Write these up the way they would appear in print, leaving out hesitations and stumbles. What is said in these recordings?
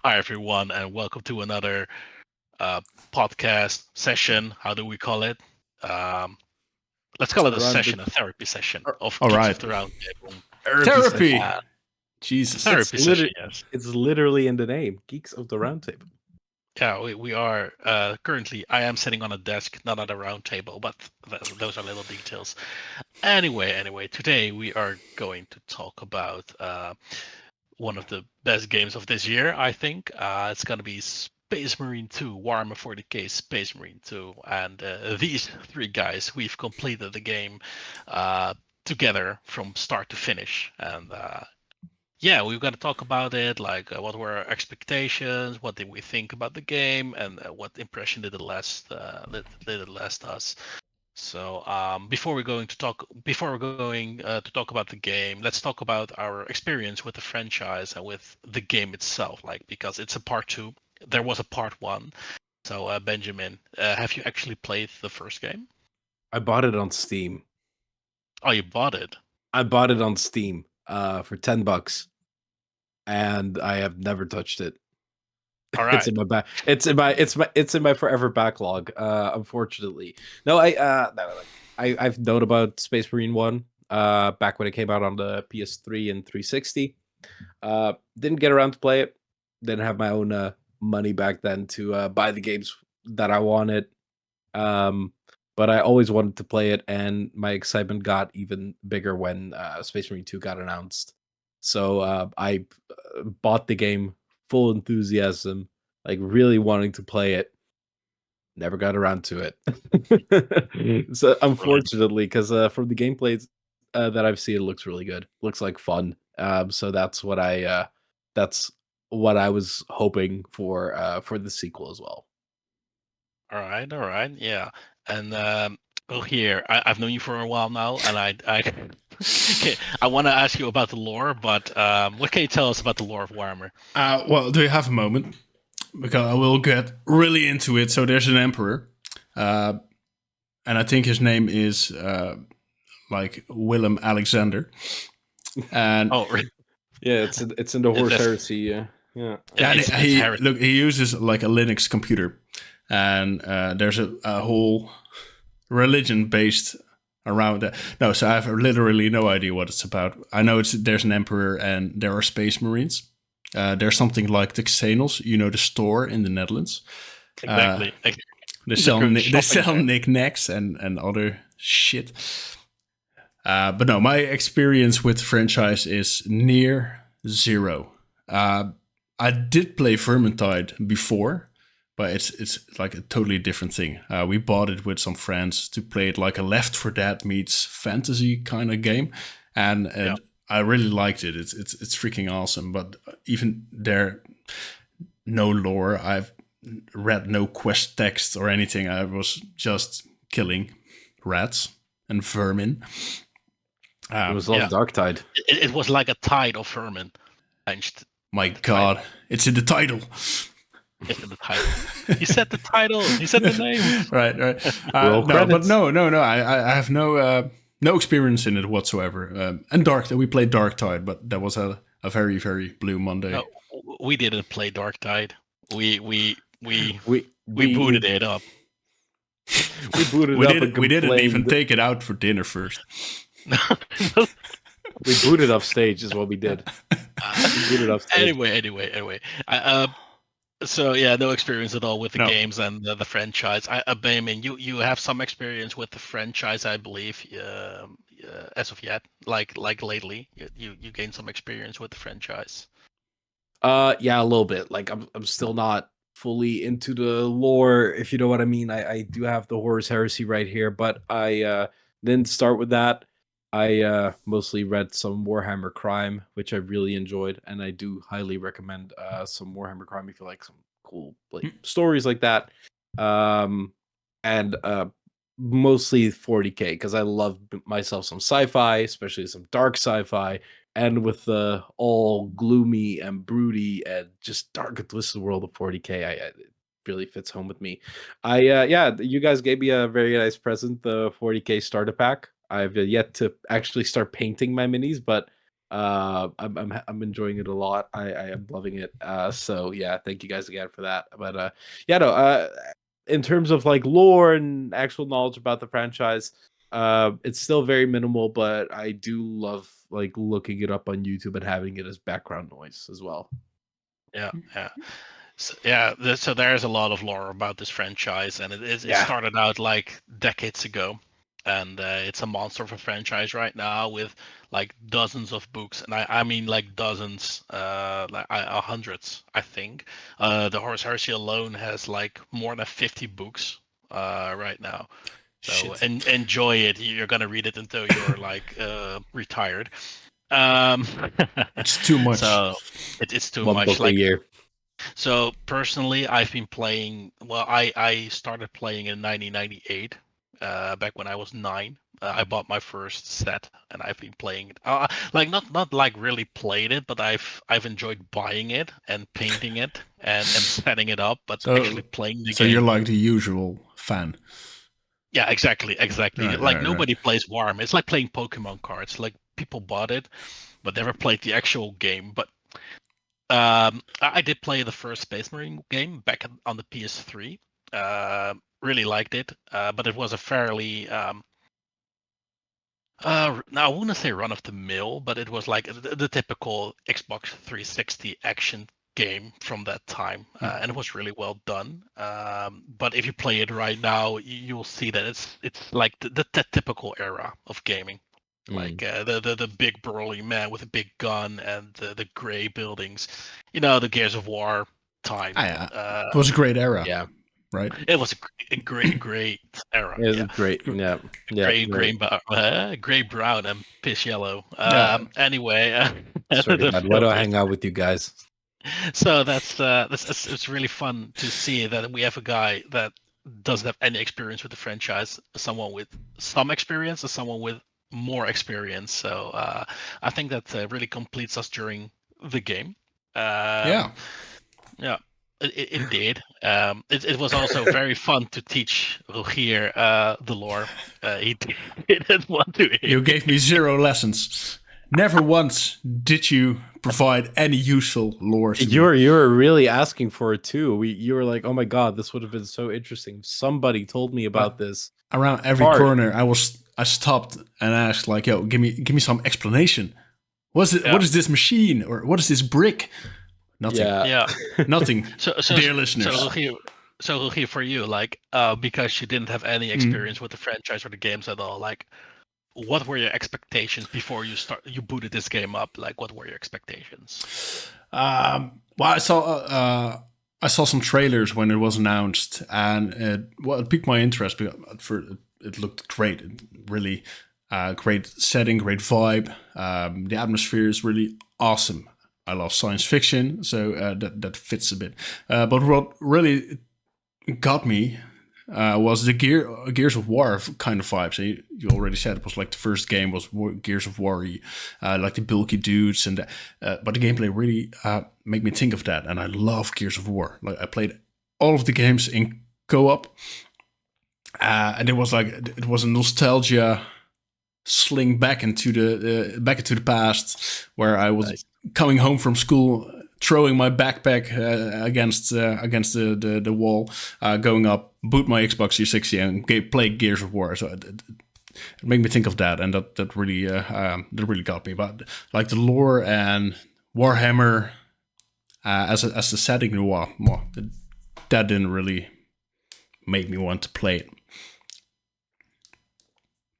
Hi, everyone, and welcome to another uh, podcast session. How do we call it? Um, let's call it a Around session, the a therapy session of All Geeks right. of the Roundtable. Therapy. Uh, Jesus. therapy session, yes. It's literally in the name, Geeks of the Roundtable. Yeah, we are currently. I am sitting on a desk, not at a round table, but those are little details. Anyway, today we are going to talk about one of the best games of this year, I think. It's going to be Space Marine 2, Warhammer 40k Space Marine 2. And these three guys, we've completed the game together from start to finish. And yeah, we've got to talk about it. Like, what were our expectations? What did we think about the game? And what impression did it last us? So before we're going to talk about the game, let's talk about our experience with the franchise and with the game itself. Like, because it's a part two, there was a part one. So Benjamin, have you actually played the first game? I bought it on Steam. Oh, you bought it. I bought it on Steam for $10, and I have never touched it. All right. It's in my back. It's in my forever backlog. Unfortunately, no. I've known about Space Marine 1 back when it came out on the PS3 and 360. Didn't get around to play it. Didn't have my own money back then to buy the games that I wanted. But I always wanted to play it, and my excitement got even bigger when Space Marine 2 got announced. So I bought the game full enthusiasm, like really wanting to play it. Never got around to it. So unfortunately, because from the gameplays that I've seen, it looks really good. Looks like fun. So that's what I was hoping for the sequel as well. All right, yeah. And here I've known you for a while now, and I want to ask you about the lore, but what can you tell us about the lore of Warhammer? Well, do you have a moment? Because I will get really into it. So there's an emperor, and I think his name is like Willem Alexander. And yeah, it's in the Horse Heresy. Yeah. And he uses like a Linux computer, and there's a whole religion based around that. No, so I have literally no idea what it's about. I know there's an emperor and there are space marines. There's something like the Xenos, the store in the Netherlands. Exactly. They sell knickknacks and other shit. But no, my experience with the franchise is near zero. I did play Vermintide before, but it's like a totally different thing. We bought it with some friends to play it like a Left 4 Dead meets fantasy kind of game, and I really liked it. It's freaking awesome. But even there, no lore. I've read no quest text or anything. I was just killing rats and vermin. It was all Darktide. It was like a tide of vermin. My God, it's in the title. It's in the title. He said the title. He said the name. Right. No. I have no experience in it whatsoever. And we played Darktide, but that was a very, very Blue Monday. No, we didn't play Darktide. We booted it up. We booted it up. We didn't even take it out for dinner first. We booted off stage is what we did. Anyway. So yeah, no experience at all with the games and the franchise. I mean, you have some experience with the franchise, I believe, as of yet. Like lately, you gained some experience with the franchise. Yeah, a little bit. Like I'm still not fully into the lore, if you know what I mean. I do have the Horus Heresy right here, but I didn't start with that. I mostly read some Warhammer Crime, which I really enjoyed, and I do highly recommend some Warhammer Crime if you like some cool stories like that. And mostly 40k because I love myself some sci-fi, especially some dark sci-fi, and with the all gloomy and broody and just dark and twisted world of 40k, it really fits home with me. You guys gave me a very nice present, the 40k starter pack. I've yet to actually start painting my minis, but I'm enjoying it a lot. I am loving it. So yeah, thank you guys again for that. But yeah, no. In terms of like lore and actual knowledge about the franchise, it's still very minimal. But I do love like looking it up on YouTube and having it as background noise as well. Yeah, yeah. So there's a lot of lore about this franchise, and it Yeah. started out like decades ago, and it's a monster of a franchise right now with like dozens of books, and I mean like dozens, like hundreds, I think. The Horus Heresy alone has like more than 50 books right now. So Shit. enjoy it. You're gonna read it until you're like retired. Um, It's too much. so it's too One much. book a Like year. so personally, I've been playing. Well, I started playing in 1998, back when I was 9. I bought my first set, and I've been playing it. Like not like really played it, but I've enjoyed buying it and painting it and setting it up. But actually So, playing the so you're game, like the usual fan. yeah, exactly. Right, Like right, right. nobody plays Warhammer. It's like playing Pokemon cards. Like people bought it, but never played the actual game. But I did play the first Space Marine game back on the PS3. Really liked it, but it was a fairly now I wouldn't say run of the mill, but it was like the typical Xbox 360 action game from that time, and it was really well done. But if you play it right now, you'll see that it's like the typical era of gaming. Like the big burly man with a big gun and the gray buildings, the Gears of War time. Yeah, it was a great era, Yeah. right? It was a great era. It's Yeah, great. Yeah. Yeah. gray brown and piss yellow. Yeah, Anyway, Swear to the God, why do I filters. hang out with you guys? So that's it's really fun to see that we have a guy that doesn't have any experience with the franchise, someone with some experience, and someone with more experience. So I think that really completes us during the game. yeah. Um, yeah, it did. It was also very fun to teach Rogier the lore. He didn't want to hear. You gave me 0 lessons. Never once did you provide any useful lore to me. You're really asking for it too. You were like, oh my God, this would have been so interesting. Somebody told me about But this. around every Hard. corner, I stopped and asked, like, "Yo, give me some explanation. What's it? Yeah. What is this machine, or what is this brick?" Nothing. Yeah. Yeah. Nothing. So Dear listeners. Rogier, for you, like, because you didn't have any experience with the franchise or the games at all, like, what were your expectations before you booted this game up? Like, what were your expectations? Well, I saw some trailers when it was announced, and it piqued my interest because it looked great. Really great setting, great vibe. The atmosphere is really awesome. I love science fiction, so that fits a bit. But what really got me was the Gears of War kind of vibe. So you already said it was like the first game was Gears of War, like the bulky dudes, and but the gameplay really made me think of that. And I love Gears of War. Like I played all of the games in co-op, and it was a nostalgia sling back into the past, where I was coming home from school, throwing my backpack against the wall, going up, boot my Xbox 360, and play Gears of War. So it made me think of that, and that really got me. But like the lore and Warhammer as the setting, that didn't really make me want to play it.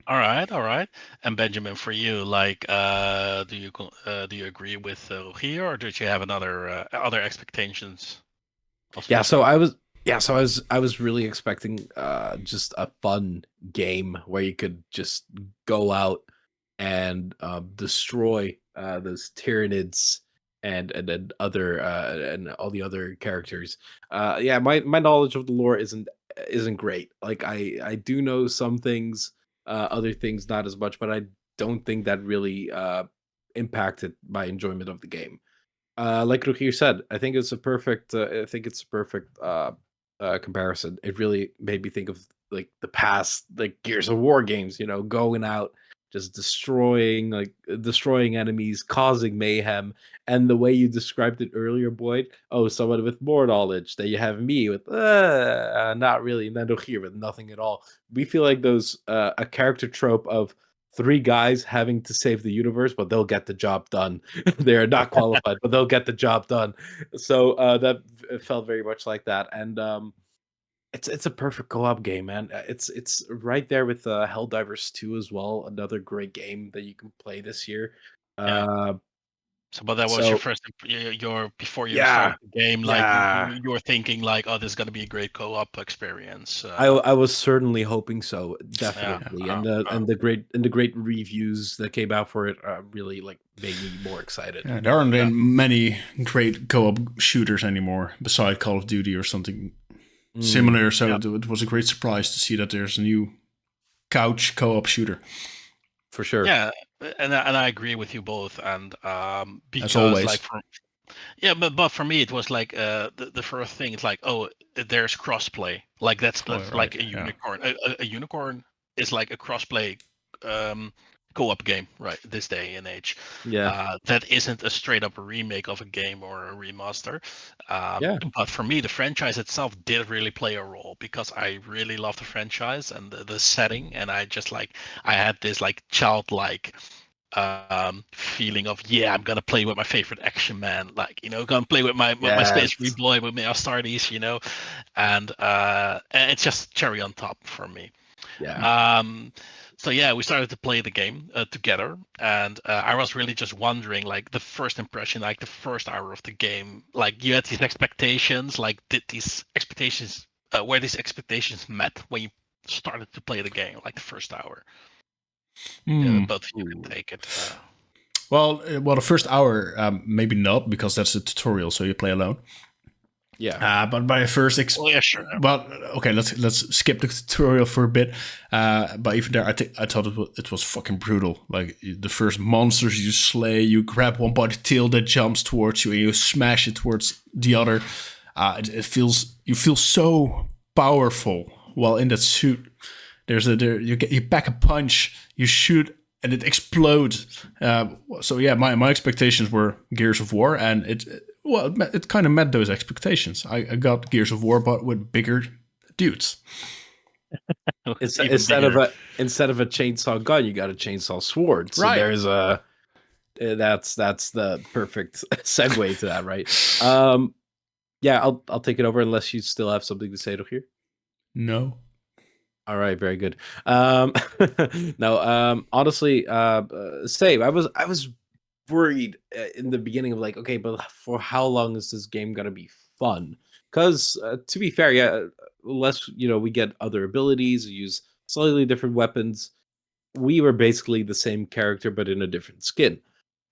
All right. And Benjamin, for you, like, do you agree with Rogier, or did you have other expectations? Yeah, so I was really expecting just a fun game where you could just go out and destroy those Tyranids and other and all the other characters. Yeah, my knowledge of the lore isn't great. Like I do know some things, other things not as much, but I don't think that really impacted my enjoyment of the game. Like Ruchir said, I think it's a perfect. Comparison. It really made me think of like the past, like Gears of War games. You know, going out just destroying enemies, causing mayhem. And the way you described it earlier, Boyd, oh, someone with more knowledge. Then you have me with not really, and then here with nothing at all. We feel like those a character trope of three guys having to save the universe, but they'll get the job done. They are not qualified, but they'll get the job done. So that felt very much like that, and it's a perfect co-op game, man. It's right there with Helldivers 2 as well, another great game that you can play this year. Yeah. Uh, So, but that was your so first, your before you yeah, started the game, like yeah. you were thinking like, oh, this is gonna be a great co-op experience. I was certainly hoping so, Yeah. definitely, and the great reviews that came out for it really like made me more excited. Yeah, there aren't many great co-op shooters anymore, beside Call of Duty or something similar. So it was a great surprise to see that there's a new couch co-op shooter. For sure. Yeah, and I agree with you both, and because always. like but for me it was like the first thing. It's like, oh, there's crossplay. Like that's Right, like a yeah. unicorn. A unicorn is like a crossplay co-op game, right? This day and age. Yeah. That isn't a straight up remake of a game or a remaster. Yeah. But for me, the franchise itself did really play a role because I really love the franchise and the setting, and I just like I had this like childlike feeling of, yeah, I'm gonna play with my favorite action man, like, you know, gonna play with my Space Marine boy, with my Astartes, you know, and it's just cherry on top for me. Yeah. So yeah, we started to play the game together, and I was really just wondering, like, the first impression, like the first hour of the game, like you had these expectations, like did these expectations were these expectations met when you started to play the game, like the first hour? Both of you can take it. Well, the first hour, maybe not, because that's a tutorial, so you play alone. Yeah. But by first, yeah, sure. Well, okay, let's skip the tutorial for a bit. But even there, I thought it was fucking brutal. Like the first monsters you slay, you grab one by the tail that jumps towards you, and you smash it towards the other. You feel so powerful while in that suit. You pack a punch, you shoot, and it explodes. So yeah, my expectations were Gears of War, and it kind of met those expectations. I got Gears of War, but with bigger dudes. Instead of a chainsaw gun, you got a chainsaw sword. So right. There's that's the perfect segue to that, right? Yeah, I'll take it over unless you still have something to say to here. No. All right, very good. No, honestly, same. I was worried in the beginning of like, okay, but for how long is this game gonna be fun? Because to be fair, yeah, unless we get other abilities, use slightly different weapons, we were basically the same character but in a different skin.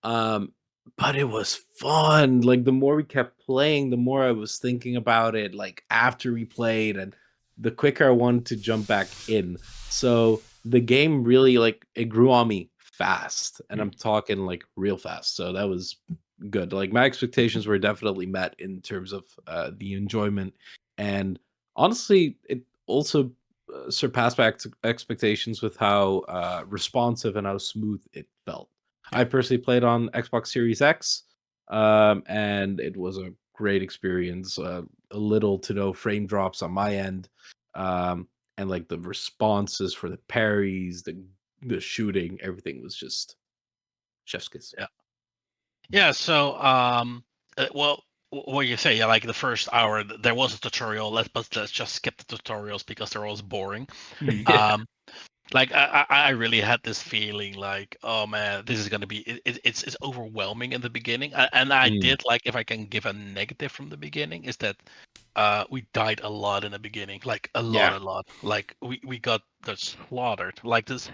But it was fun. Like the more we kept playing, the more I was thinking about it. Like after we played, and the quicker I wanted to jump back in. So the game really like it grew on me fast, and I'm talking like real fast. So that was good. Like my expectations were definitely met in terms of the enjoyment, and honestly, it also surpassed my expectations with how responsive and how smooth it felt. I personally played on Xbox Series X, and it was a great experience. A little to no frame drops on my end, and like the responses for the parries, the shooting, everything was just chef's kiss. Yeah. So well, what you say? Yeah, like the first hour, there was a tutorial. Let's just skip the tutorials because they're always boring. Like I really had this feeling like, oh man, this is gonna be it's overwhelming in the beginning, and I did like, if I can give a negative from the beginning, is that we died a lot in the beginning, like a lot. Like we got slaughtered. Like this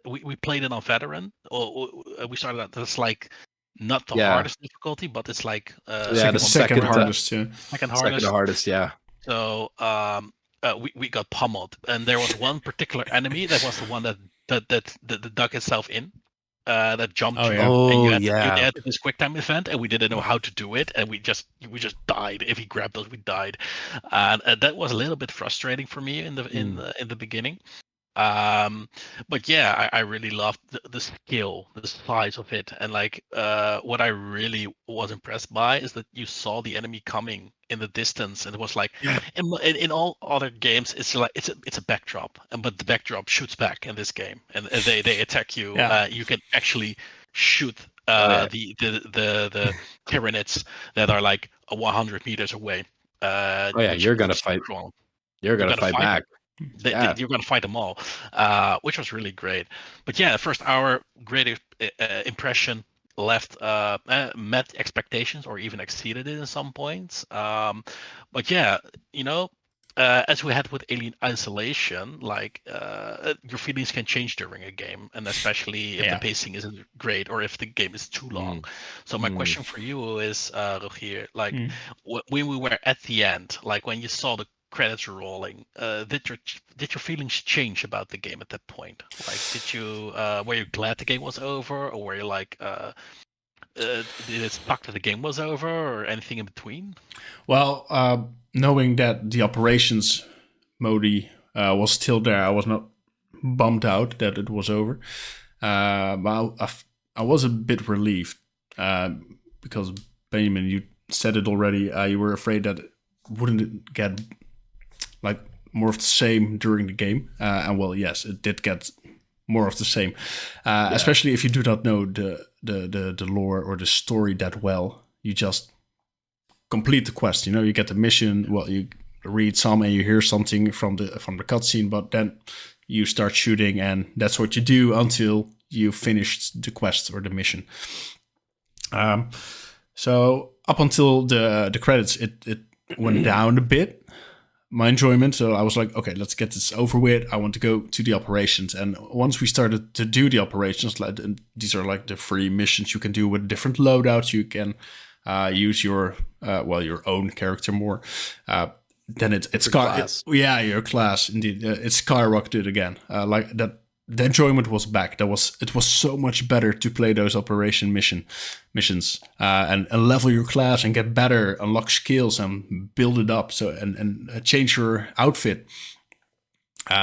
we played it on veteran, or we started out. That's like not the hardest difficulty, but it's like second hardest. Yeah. Second hardest. Second hardest. Yeah. So we got pummeled, and there was one particular enemy that was the one that dug itself in, that jumped. Oh, you, yeah. Oh, and you yeah. had this quick time event, and we didn't know how to do it, and we just died. If he grabbed us, we died, and that was a little bit frustrating for me in the beginning. But yeah, I really loved the skill, the size of it, and like what I really was impressed by is that you saw the enemy coming in the distance, and it was like Yeah. in all other games, it's like it's a backdrop, and but the backdrop shoots back in this game, and they attack you. Yeah. You can actually shoot Oh yeah. the Tyranids that are like 100 meters away, Oh yeah. which You're gonna which is fight. strong. You're You gonna gotta fight fight them. back. Yeah. You're gonna fight them all, which was really great. But yeah, the first hour, great impression. Left met expectations or even exceeded it in some points. But yeah, you know, as we had with Alien Isolation, like your feelings can change during a game, and especially if the Yeah. pacing isn't great or if the game is too long. Mm. So my Mm. question for you is, Rogier, like Mm. when we were at the end, like when you saw the credits rolling, did your feelings change about the game at that point? Like, did you were you glad the game was over, or were you like, did it suck that the game was over, or anything in between? Well, knowing that the operations mode was still there, I was not bummed out that it was over. But I was a bit relieved because Benjamin, you said it already. You were afraid that wouldn't it get like more of the same during the game, and well, yes, it did get more of the same, especially if you do not know the lore or the story that well. You just complete the quest. You know, you get the mission. Well, you read some and you hear something from the cutscene, but then you start shooting, and that's what you do until you finish the quest or the mission. So up until the credits, it went down a bit, my enjoyment. So I was like, okay, let's get this over with. I want to go to the operations. And once we started to do the operations, like these are like the free missions you can do with different loadouts. You can use your your own character more. Then it's class. yeah, your class indeed. It's skyrocketed again. Like that. The enjoyment was back. It was so much better to play those missions and level your class and get better, unlock skills and build it up. So and change your outfit.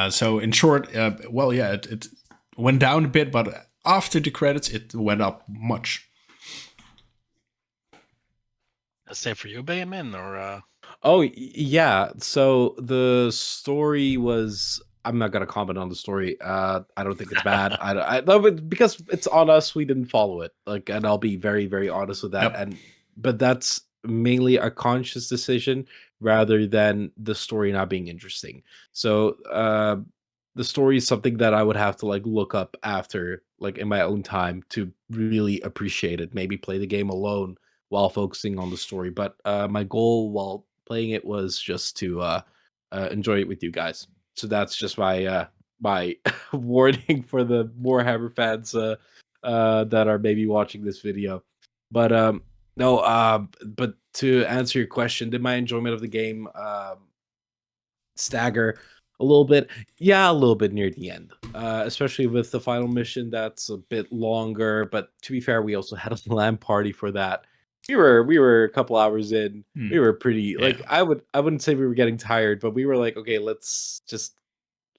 So in short, it went down a bit, but after the credits, it went up much. Same for you, Benjamin, or Oh yeah. So the story was. I'm not gonna comment on the story. I don't think it's bad. I no, but because it's on us, we didn't follow it. Like, and I'll be very, very honest with that. Yep. And but that's mainly a conscious decision rather than the story not being interesting. So the story is something that I would have to like look up after, like in my own time, to really appreciate it. Maybe play the game alone while focusing on the story. But my goal while playing it was just to enjoy it with you guys. So that's just my warning for the Warhammer fans that are maybe watching this video. But no, but to answer your question, did my enjoyment of the game stagger a little bit? Yeah, a little bit near the end, especially with the final mission that's a bit longer. But to be fair, we also had a LAN party for that. We were a couple hours in. We were pretty like Yeah. I wouldn't say we were getting tired, but we were like, okay, let's just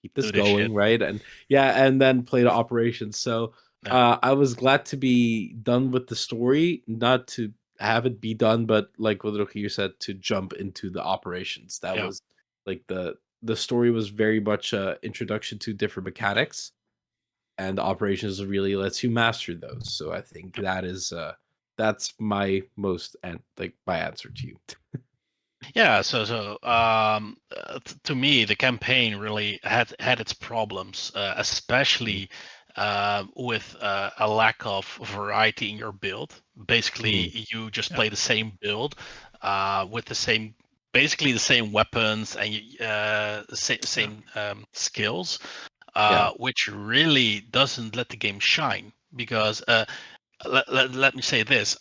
keep this do this going, shit? right? And yeah, and then play the operations. So Yeah. I was glad to be done with the story, not to have it be done, but like what Roki said, to jump into the operations. That Yeah. was like the story was very much a introduction to different mechanics, and the operations really lets you master those. So I think that's my most and like my answer to you. Yeah, to me, the campaign really had its problems, especially with a lack of variety in your build. Mm. Basically, you just Yeah. play the same build with basically the same weapons and same skills, Yeah, which really doesn't let the game shine because let me say this.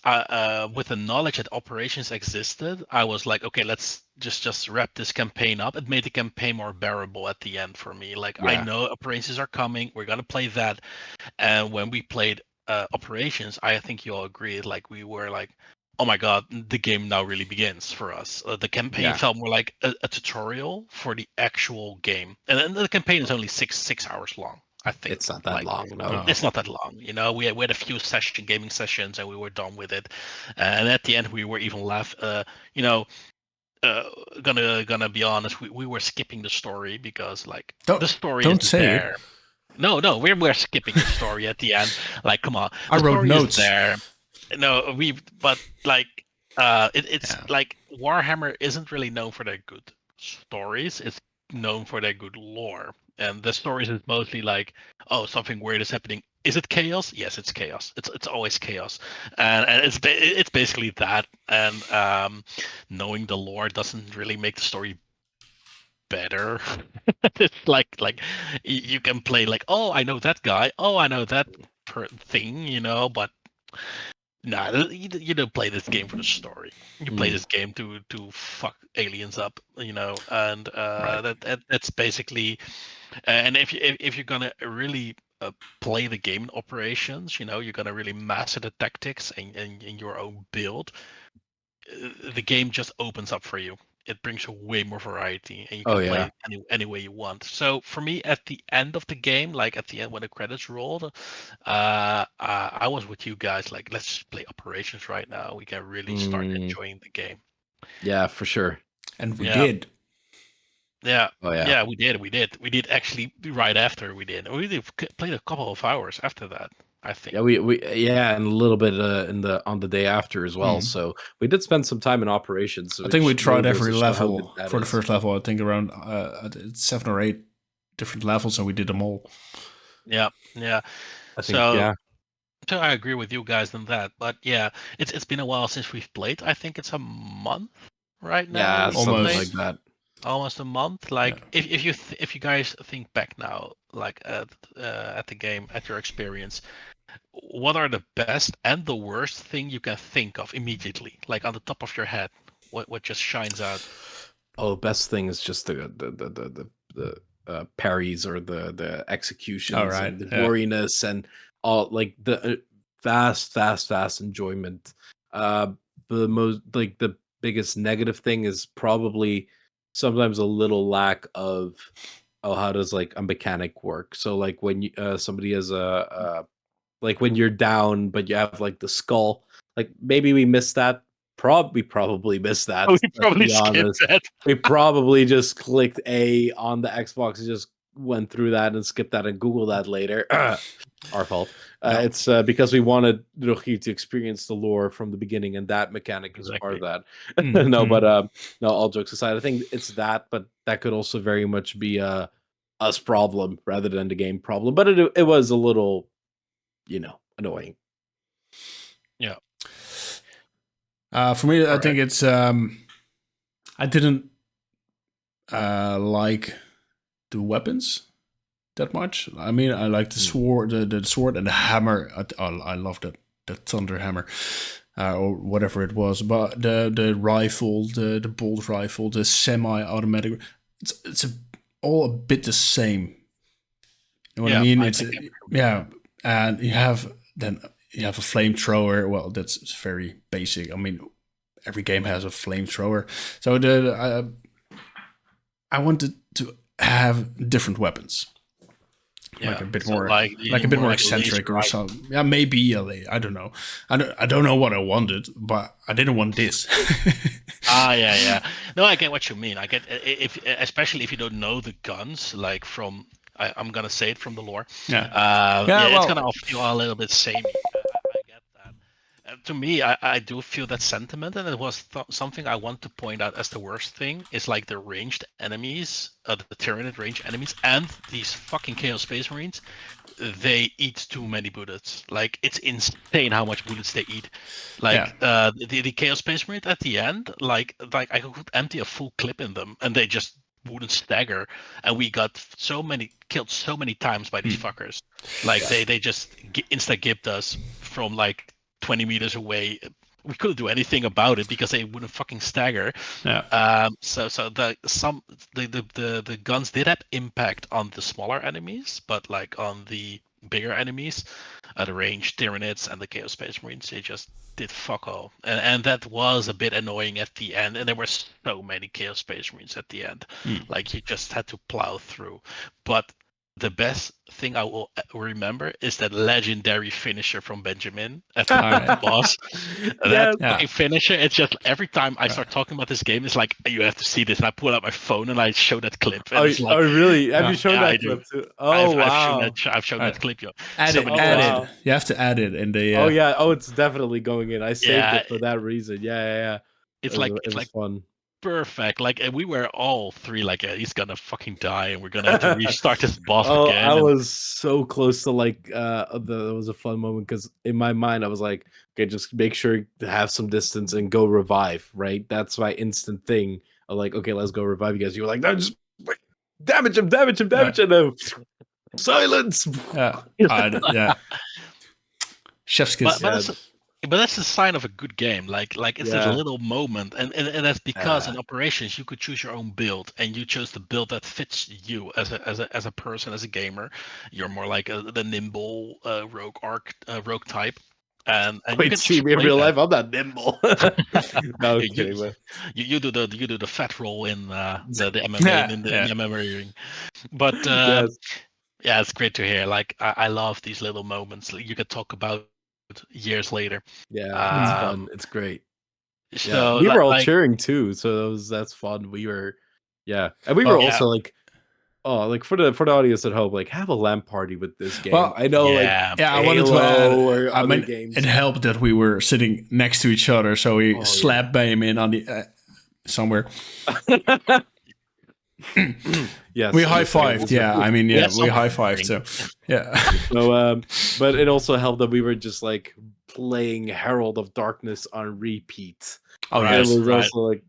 With the knowledge that operations existed, I was like, okay, let's just wrap this campaign up. It made the campaign more bearable at the end for me. Like, I yeah, know operations are coming. We're gonna play that. And when we played operations, I think you all agreed. Like, we were like oh my god, the game now really begins for us. The campaign felt more like a tutorial for the actual game, and then the campaign is only six hours long. I think It's not that long, no. It's not that long. We had a few gaming sessions, and we were done with it. And at the end, we were even gonna be honest, we were skipping the story because the story don't is say there. it. No, we're skipping the story at the end. Like, come on, I wrote story notes. is there. No, it's like Warhammer isn't really known for their good stories. It's known for their good lore, and the stories is mostly like, oh, something weird is happening. Is it chaos? Yes, it's chaos. It's always chaos, and it's basically that. And knowing the lore doesn't really make the story better. It's like you can play like, oh, I know that guy. Oh, I know that thing. But nah, you don't play this game for the story. You play this game to fuck aliens up, and that's basically. And if you're gonna really play the game in operations, you're gonna really master the tactics and in your own build. The game just opens up for you. It brings you way more variety, and you can play it any way you want. So for me, at the end of the game, like at the end when the credits rolled, I was with you guys. Like, let's just play operations right now. We can really start enjoying the game. Yeah, for sure. And we did. Yeah. Oh yeah. Yeah, we did. We did actually right after we did. We did played a couple of hours after that, I think. Yeah, we and a little bit on the day after as well. So we did spend some time in operations. I think we tried every show level for the first level. I think around 7 or 8 different levels, and we did them all. Yeah. I think, So I agree with you guys on that. But yeah, it's been a while since we've played. I think it's a month right now. Yeah, we've something played. like that. Almost a month. Like, if you guys think back now, like at the game, at your experience, what are the best and the worst thing you can think of immediately, like on the top of your head? What just shines out? Oh, best thing is just the parries or the executions and the goriness and all, like the fast enjoyment. The most, like, the biggest negative thing is probably sometimes a little lack of, how does like a mechanic work. So like when you somebody has like when you're down but you have like the skull, like maybe we missed that. We probably missed that. We probably skipped that. We probably just clicked A on the Xbox and just went through that and skipped that and Googled that later. Our fault. It's because we wanted Rogi to experience the lore from the beginning, and that mechanic is part of that. No, but no, all jokes aside, I think it's that, but that could also very much be us problem rather than the game problem. But it was a little, annoying. Yeah. For me, I think it's I didn't like the weapons that much. I mean, I like the sword, the sword and the hammer. I love the thunder hammer or whatever it was. But the rifle, the bolt rifle, the semi-automatic, it's all a bit the same. You know what I mean? It's and you have a flamethrower. Well, that's very basic. I mean, every game has a flamethrower. So I wanted to have different weapons, like a bit more, like a bit more eccentric or something. Yeah, maybe I don't know. I don't know what I wanted, but I didn't want this. Yeah. No, I get what you mean. I get especially if you don't know the guns, like from. I'm gonna say it from the lore. It's gonna feel a little bit samey. I get that. To me, I do feel that sentiment, and it was something I want to point out as the worst thing is like the ranged enemies, the Tyranid range enemies, and these fucking Chaos Space Marines. They eat too many bullets. Like, it's insane how much bullets they eat. Like the Chaos Space Marine at the end, like I could empty a full clip in them, and they just wouldn't stagger, and we got killed so many times by these fuckers. Like they just insta-gibbed us from like 20 meters away. We couldn't do anything about it because they wouldn't fucking stagger. So the guns did have impact on the smaller enemies, but like on the bigger enemies, the range Tyranids and the Chaos Space Marines, they just did fuck all, and that was a bit annoying at the end. And there were so many Chaos Space Marines at the end, like you just had to plow through. But the best thing I will remember is that legendary finisher from Benjamin at the Alright. boss. Yes. That fucking finisher, it's just every time I start talking about this game, it's like, you have to see this. And I pull out my phone and I show that clip. And it's like, really? Have you shown yeah, I that do. clip too? Oh, wow. I've shown that clip, yo. Add So it. many Add times. wow. it. You have to add it in the. Oh, yeah. Oh, it's definitely going in. I saved Yeah, it for that reason. Yeah. it's It like was, it's it was like fun. perfect. Like, and we were all three like, he's gonna fucking die, and we're gonna have to restart this boss Oh, again. I And was so close to like that was a fun moment because in my mind I was like, okay, just make sure to have some distance and go revive, right? That's my instant thing. I'm like, okay, let's go revive you guys. You were like, no, just damage him, no. Silence. Yeah. Chef's kiss. but that's the sign of a good game. Like it's this Yeah. little moment, and that's because Yeah. in operations you could choose your own build, and you chose the build that fits you as a person, as a gamer. You're more like the nimble rogue type, and you Wait, can see just me in play real that. life. I'm not nimble. No, I'm you, kidding, man. you do the fat roll in the MMA Yeah, in the yeah. MMA ring, but Yes. yeah, it's great to hear. Like I love these little moments you could talk about years later. Yeah, it's fun. It's great. Yeah, So we were all like cheering too, so that's fun. We were, yeah, and we were Well, yeah, also like, oh, like for the audience at home, like have a LAN party with this game. Well, I know, like yeah, yeah, I wanted to add. Halo or I other mean, games. it helped that we were sitting next to each other, so we Oh, slap bam in on the somewhere. Yes, We and high the second fived. was Yeah, the- I mean, we yeah, had we some high fived. So, yeah. So, but it also helped that we were just like playing Herald of Darkness on repeat. Oh, Right. It yes. was also like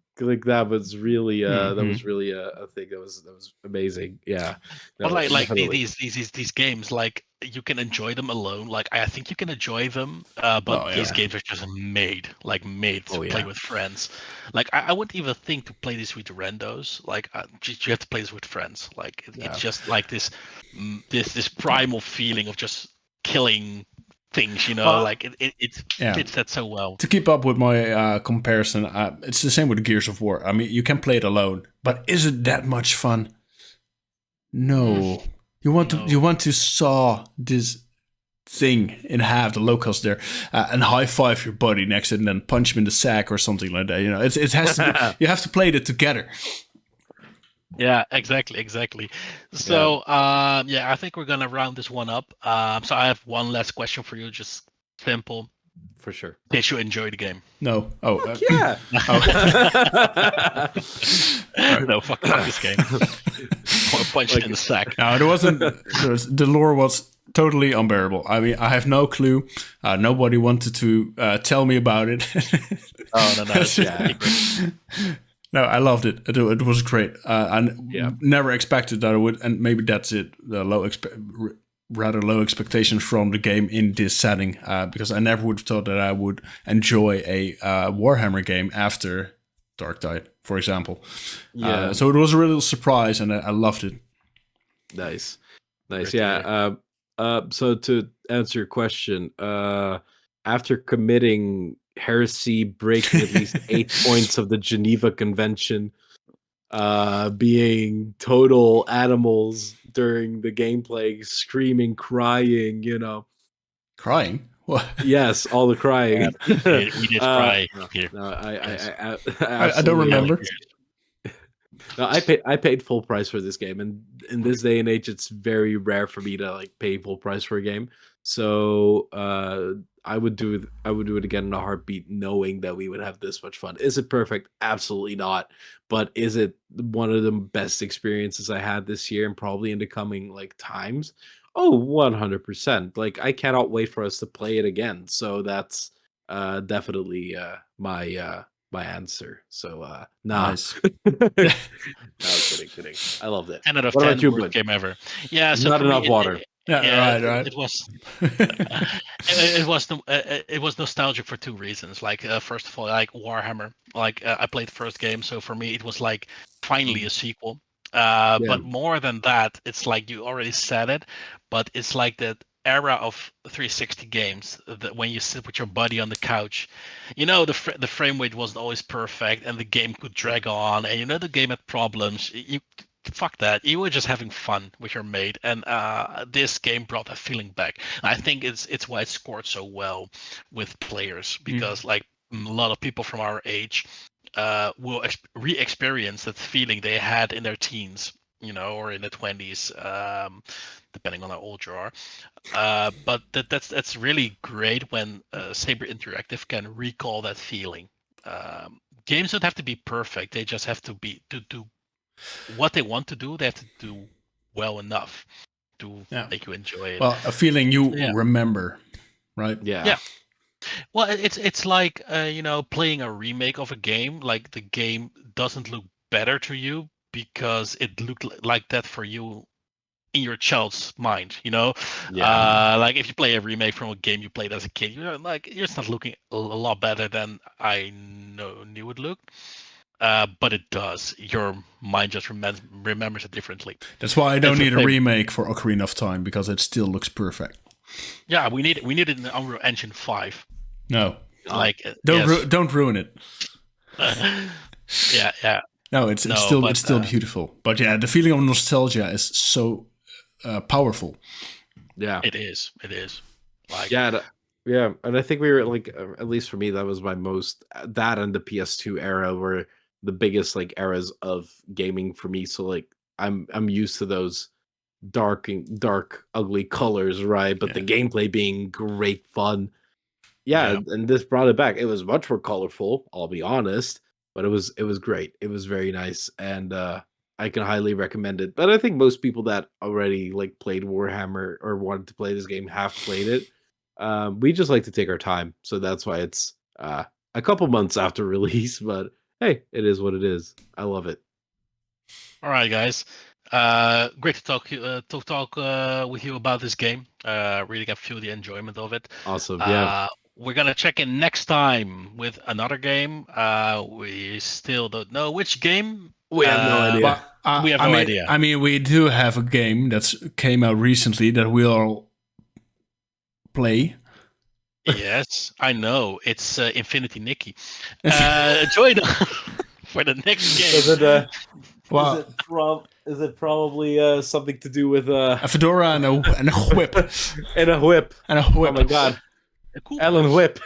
that was really that Mhm. was really a thing that was amazing. Yeah, but no, like definitely. these games, like you can enjoy them alone. Like I think you can enjoy them, but Oh, yeah. these games are just made to Oh, play yeah. with friends. Like I wouldn't even think to play this with randos. Like just, you have to play this with friends. Like Yeah. it's just like this primal feeling of just killing things. Like it Yeah. fits that so well. To keep up with my comparison, it's the same with Gears of War. I mean, you can play it alone, but is it that much fun? No. You want to saw this thing in half, the locals there, and high five your buddy next to it, and then punch him in the sack or something like that. It has to. You have to play it together. Yeah, exactly. So, I think we're gonna round this one up. So I have one last question for you, just simple. For sure. Did you enjoy the game? No. Oh, Yeah. No, fuck this game. Or punch it in the sack. No, there wasn't. The lore was totally unbearable. I mean, I have no clue. Nobody wanted to tell me about it. Oh no, it's Yeah. No, I loved it. It was great. I Yeah. never expected that I would, and maybe that's it. The rather low expectations from the game in this setting, because I never would have thought that I would enjoy a Warhammer game after Dark Tide, for example. Yeah. So it was a real surprise, and I loved it. Nice. Great to Yeah. So to answer your question, after committing heresy, breaking at least 8 points of the Geneva Convention, being total animals during the gameplay, screaming, crying, Crying? What? Yes, all the crying. we did cry here. No, I don't absolutely- remember. No, I paid full price for this game, and in this day and age, it's very rare for me to like pay full price for a game. So I would do it again in a heartbeat, knowing that we would have this much fun. Is it perfect? Absolutely not. But is it one of the best experiences I had this year and probably in the coming like times? Oh, 100%. Like I cannot wait for us to play it again. So that's definitely my answer. So nah. Nice. No, kidding. I loved it. 10 out of What 10, about you, worst Bud? game ever. Yeah, so Not for me, enough water. Yeah, right. It was it was nostalgic for two reasons. Like first of all, like Warhammer. Like I played the first game, so for me it was like finally a sequel. Yeah. But more than that, it's like you already said it, but it's like that era of 360 games, that when you sit with your buddy on the couch, the frame rate wasn't always perfect, and the game could drag on, and the game had problems. You fuck that. You were just having fun with your mate, and this game brought that feeling back. And I think it's why it scored so well with players, because like a lot of people from our age will re-experience that feeling they had in their teens, or in the 20s, depending on how old you are. But that's really great when Saber Interactive can recall that feeling. Games don't have to be perfect; they just have to be to do what they want to do. They have to do well enough to make you enjoy it. Well, a feeling you Yeah. remember, right? Yeah. Well, it's like playing a remake of a game. Like the game doesn't look better to you because it looked like that for you in your child's mind. Like if you play a remake from a game you played as a kid, it's not looking a lot better than I knew it looked. But it does. Your mind just remembers it differently. That's why I don't need a remake for Ocarina of Time, because it still looks perfect. Yeah, we need it in Unreal Engine 5. No, like don't ruin it. Yeah. No, it's still beautiful. But yeah, the feeling of nostalgia is so powerful. Yeah, it is. Like yeah, and I think we were like, at least for me, that was my most, that and the PS2 era were the biggest like eras of gaming for me. So like I'm used to those dark, ugly colors, right? But the gameplay being great fun. Yeah, and this brought it back. It was much more colorful, I'll be honest, but it was great. It was very nice, and I can highly recommend it. But I think most people that already like played Warhammer or wanted to play this game have played it. We just like to take our time, so that's why it's a couple months after release. But hey, it is what it is. I love it. All right, guys. Great to talk with you about this game. Really got feel the enjoyment of it. Awesome. Yeah. We're gonna check in next time with another game. We still don't know which game. We have no idea. We have no idea. I mean, we do have a game that came out recently that we'll play. Yes, I know. It's Infinity Nikki. Join us for the next game. Is it probably something to do with a fedora and a whip and a whip? Oh my god! Alan Whip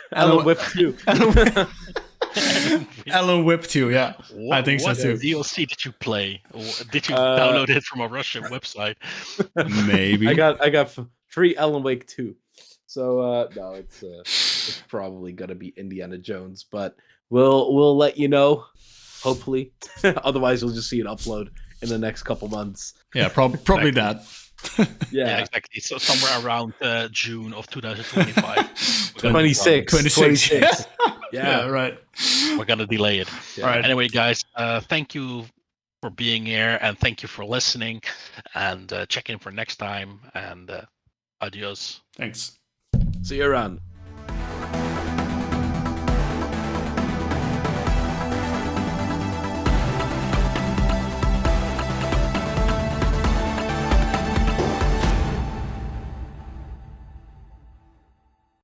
2. Alan Whip 2, yeah. I think so too. What DLC did you play? Did you download it from a Russian website? Maybe. I got free Alan Wake 2. So no, it's probably gonna be Indiana Jones, but we'll let you know. Hopefully, otherwise we'll just see an upload in the next couple months. Yeah, probably that. Yeah, exactly. So somewhere around June of 2025. 26. Yeah, right. We're gonna delay it. Yeah. Right. Anyway, guys, thank you for being here, and thank you for listening. And check in for next time. And adios. Thanks. See you around.